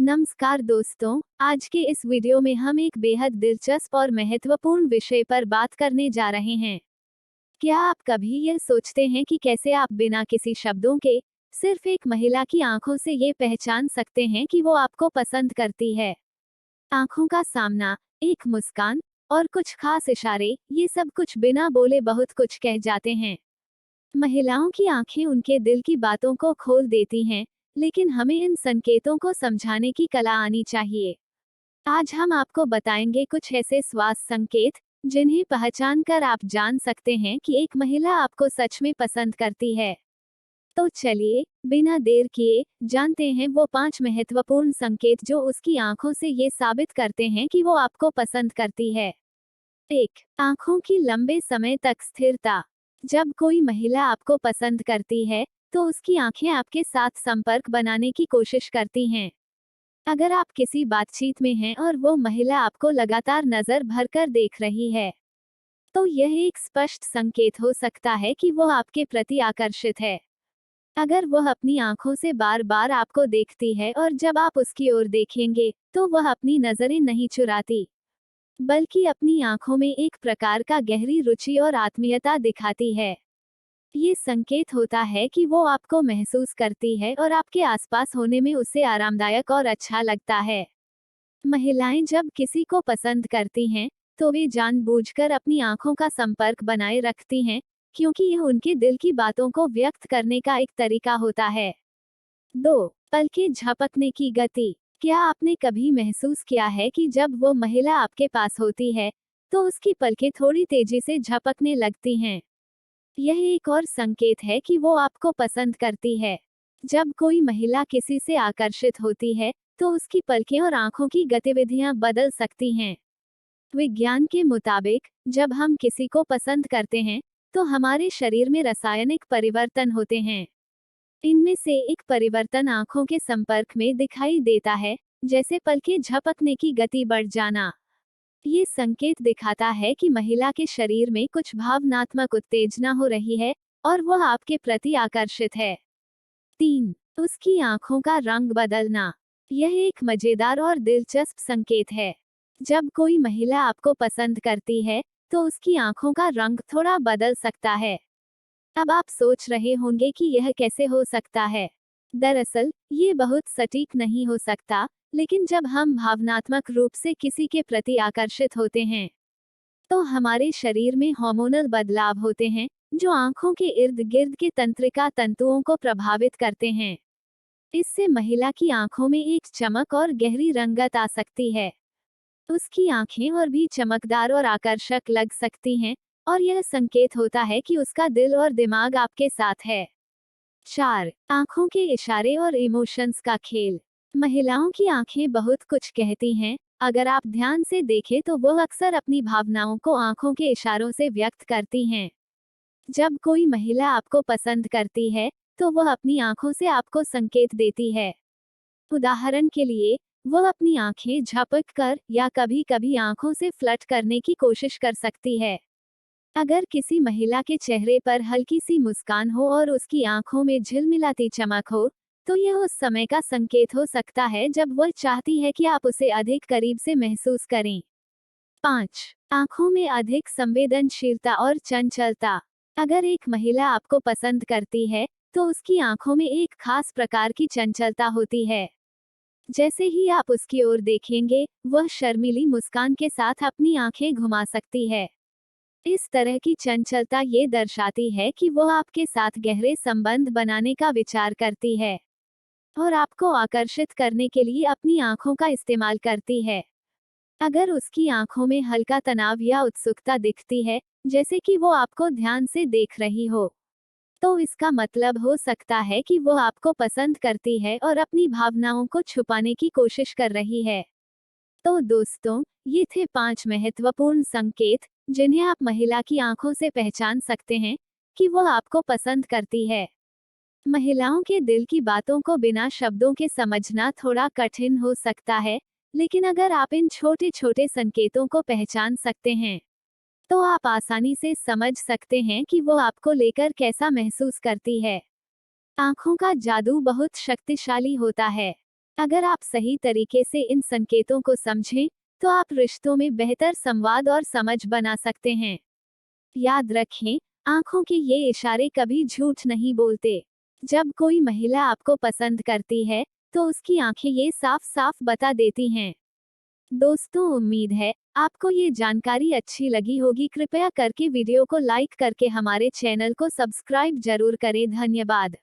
नमस्कार दोस्तों, आज के इस वीडियो में हम एक बेहद दिलचस्प और महत्वपूर्ण विषय पर बात करने जा रहे हैं। क्या आप कभी यह सोचते हैं कि कैसे आप बिना किसी शब्दों के सिर्फ एक महिला की आंखों से ये पहचान सकते हैं कि वो आपको पसंद करती है? आंखों का सामना, एक मुस्कान और कुछ खास इशारे, ये सब कुछ बिना बोले बहुत कुछ कह जाते हैं। महिलाओं की आंखें उनके दिल की बातों को खोल देती हैं, लेकिन हमें इन संकेतों को समझाने की कला आनी चाहिए। आज हम आपको बताएंगे कुछ ऐसे स्वास्थ्य संकेत जिन्हें पहचान कर आप जान सकते हैं कि एक महिला आपको सच में पसंद करती है। तो चलिए, बिना देर किए जानते हैं वो 5 महत्वपूर्ण संकेत जो उसकी आंखों से ये साबित करते हैं कि वो आपको पसंद करती है। 1. आंखों की लंबे समय तक स्थिरता। जब कोई महिला आपको पसंद करती है, तो उसकी आंखें आपके साथ संपर्क बनाने की कोशिश करती हैं। अगर आप किसी बातचीत में हैं और वो महिला आपको लगातार नजर भरकर देख रही है, तो यह एक स्पष्ट संकेत हो सकता है कि वो आपके प्रति आकर्षित है। अगर वह अपनी आंखों से बार बार आपको देखती है और जब आप उसकी ओर देखेंगे, तो वह अपनी नजरें नहीं चुराती, बल्कि अपनी आंखों में एक प्रकार का गहरी रुचि और आत्मीयता दिखाती है। ये संकेत होता है कि वो आपको महसूस करती है और आपके आसपास होने में उसे आरामदायक और अच्छा लगता है। महिलाएं जब किसी को पसंद करती हैं, तो वे जानबूझकर अपनी आंखों का संपर्क बनाए रखती हैं, क्योंकि यह उनके दिल की बातों को व्यक्त करने का एक तरीका होता है। 2. पलकें झपकने की गति। क्या आपने कभी महसूस किया है कि जब वो महिला आपके पास होती है, तो उसकी पलकें थोड़ी तेजी से झपकने लगती हैं? यह एक और संकेत है कि वो आपको पसंद करती है। जब कोई महिला किसी से आकर्षित होती है, तो उसकी पलकें और आंखों की गतिविधियां बदल सकती हैं। विज्ञान के मुताबिक, जब हम किसी को पसंद करते हैं, तो हमारे शरीर में रासायनिक परिवर्तन होते हैं। इनमें से एक परिवर्तन आंखों के संपर्क में दिखाई देता है, जैसे पलकें झपकने की गति बढ़ जाना। ये संकेत दिखाता है कि महिला के शरीर में कुछ भावनात्मक उत्तेजना हो रही है और वह आपके प्रति आकर्षित है। 3. उसकी आंखों का रंग बदलना। यह एक मजेदार और दिलचस्प संकेत है। जब कोई महिला आपको पसंद करती है, तो उसकी आंखों का रंग थोड़ा बदल सकता है। अब आप सोच रहे होंगे कि यह कैसे हो सकता है। दरअसल, ये बहुत सटीक नहीं हो सकता, लेकिन जब हम भावनात्मक रूप से किसी के प्रति आकर्षित होते हैं, तो हमारे शरीर में हार्मोनल बदलाव होते हैं, जो आंखों के इर्द गिर्द के तंत्रिका तंतुओं को प्रभावित करते हैं। इससे महिला की आंखों में एक चमक और गहरी रंगत आ सकती है। उसकी आंखें और भी चमकदार और आकर्षक लग सकती हैं, और यह संकेत होता है कि उसका दिल और दिमाग आपके साथ है। 4. आंखों के इशारे और इमोशंस का खेल। महिलाओं की आंखें बहुत कुछ कहती हैं। अगर आप ध्यान से देखें तो वह अक्सर अपनी भावनाओं को आंखों के इशारों से व्यक्त करती हैं। जब कोई महिला आपको पसंद करती है, तो वह अपनी आंखों से आपको संकेत देती है। उदाहरण के लिए, वह अपनी आंखें झपक कर या कभी-कभी आंखों से फ्लर्ट करने की कोशिश कर सकती है। अगर किसी महिला के चेहरे पर हल्की सी मुस्कान हो और उसकी आंखों में झिलमिलाती चमक हो, तो यह उस समय का संकेत हो सकता है जब वह चाहती है कि आप उसे अधिक करीब से महसूस करें। 5. आंखों में अधिक संवेदनशीलता और चंचलता। अगर एक महिला आपको पसंद करती है, तो उसकी आंखों में एक खास प्रकार की चंचलता होती है। जैसे ही आप उसकी ओर देखेंगे, वह शर्मीली मुस्कान के साथ अपनी आंखें घुमा सकती है। इस तरह की चंचलता ये दर्शाती है कि वो आपके साथ गहरे संबंध बनाने का विचार करती है और आपको आकर्षित करने के लिए अपनी आंखों का इस्तेमाल करती है। अगर उसकी आंखों में हल्का तनाव या उत्सुकता दिखती है, जैसे कि वो आपको ध्यान से देख रही हो, तो इसका मतलब हो सकता है कि वो आपको पसंद करती है और अपनी भावनाओं को छुपाने की कोशिश कर रही है। तो दोस्तों, ये थे 5 महत्वपूर्ण संकेत जिन्हें आप महिला की आंखों से पहचान सकते हैं कि वो आपको पसंद करती है। महिलाओं के दिल की बातों को बिना शब्दों के समझना थोड़ा कठिन हो सकता है, लेकिन अगर आप इन छोटे छोटे संकेतों को पहचान सकते हैं, तो आप आसानी से समझ सकते हैं कि वो आपको लेकर कैसा महसूस करती है। आंखों का जादू बहुत शक्तिशाली होता है। अगर आप सही तरीके से इन संकेतों को समझें, तो आप रिश्तों में बेहतर संवाद और समझ बना सकते हैं। याद रखें, आंखों के ये इशारे कभी झूठ नहीं बोलते। जब कोई महिला आपको पसंद करती है, तो उसकी आंखें ये साफ साफ बता देती हैं। दोस्तों, उम्मीद है आपको ये जानकारी अच्छी लगी होगी। कृपया करके वीडियो को लाइक करके हमारे चैनल को सब्सक्राइब जरूर करें। धन्यवाद।